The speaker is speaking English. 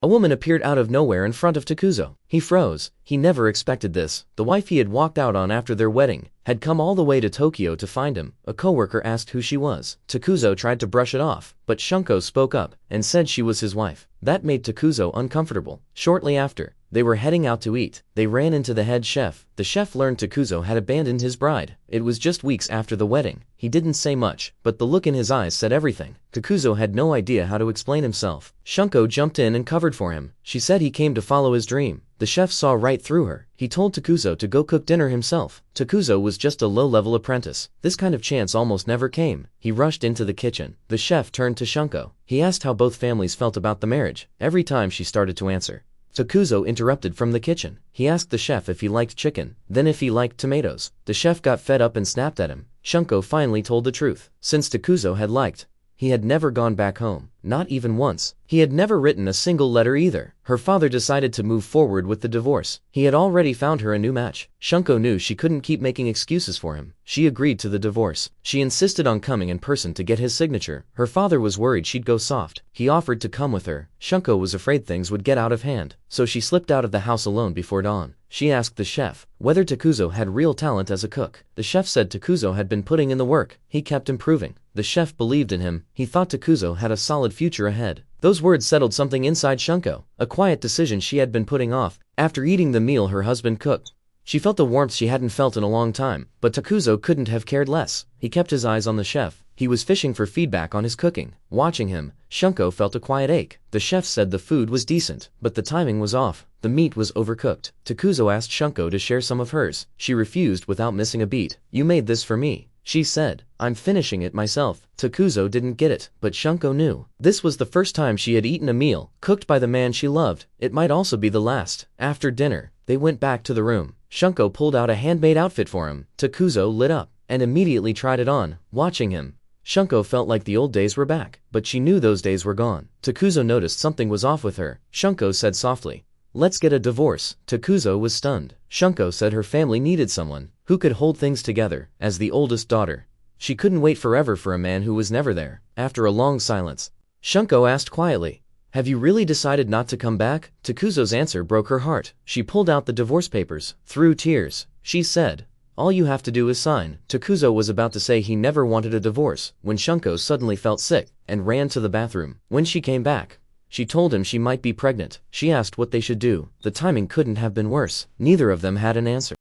A woman appeared out of nowhere in front of Takuzo. He froze. He never expected this. The wife he had walked out on after their wedding had come all the way to Tokyo to find him. A coworker asked who she was. Takuzo tried to brush it off, but Shunko spoke up and said she was his wife. That made Takuzo uncomfortable. Shortly after, they were heading out to eat. They ran into the head chef. The chef learned Takuzo had abandoned his bride. It was just weeks after the wedding. He didn't say much, but the look in his eyes said everything. Takuzo had no idea how to explain himself. Shunko jumped in and covered for him. She said he came to follow his dream. The chef saw right through her. He told Takuzo to go cook dinner himself. Takuzo was just a low-level apprentice. This kind of chance almost never came. He rushed into the kitchen. The chef turned to Shunko. He asked how both families felt about the marriage. Every time she started to answer, Takuzo interrupted from the kitchen. He asked the chef if he liked chicken, then if he liked tomatoes. The chef got fed up and snapped at him. Shunko finally told the truth. Since Takuzo had liked, he had never gone back home, not even once. He had never written a single letter either. Her father decided to move forward with the divorce. He had already found her a new match. Shunko knew she couldn't keep making excuses for him. She agreed to the divorce. She insisted on coming in person to get his signature. Her father was worried she'd go soft. He offered to come with her. Shunko was afraid things would get out of hand, so she slipped out of the house alone before dawn. She asked the chef whether Takuzo had real talent as a cook. The chef said Takuzo had been putting in the work. He kept improving. The chef believed in him. He thought Takuzo had a solid future ahead. Those words settled something inside Shunko, a quiet decision she had been putting off. After eating the meal her husband cooked, she felt the warmth she hadn't felt in a long time, but Takuzo couldn't have cared less. He kept his eyes on the chef. He was fishing for feedback on his cooking. Watching him, Shunko felt a quiet ache. The chef said the food was decent, but the timing was off. The meat was overcooked. Takuzo asked Shunko to share some of hers. She refused without missing a beat. "You made this for me," she said. "I'm finishing it myself." Takuzo didn't get it, but Shunko knew. This was the first time she had eaten a meal cooked by the man she loved. It might also be the last. After dinner, they went back to the room. Shunko pulled out a handmade outfit for him. Takuzo lit up and immediately tried it on. Watching him, Shunko felt like the old days were back, but she knew those days were gone. Takuzo noticed something was off with her. Shunko said softly, "Let's get a divorce." Takuzo was stunned. Shunko said her family needed someone who could hold things together. As the oldest daughter, she couldn't wait forever for a man who was never there. After a long silence, Shunko asked quietly, "Have you really decided not to come back?" Takuzo's answer broke her heart. She pulled out the divorce papers. Through tears, she said, "All you have to do is sign." Takuzo was about to say he never wanted a divorce when Shunko suddenly felt sick and ran to the bathroom. When she came back, she told him she might be pregnant. She asked what they should do. The timing couldn't have been worse. Neither of them had an answer.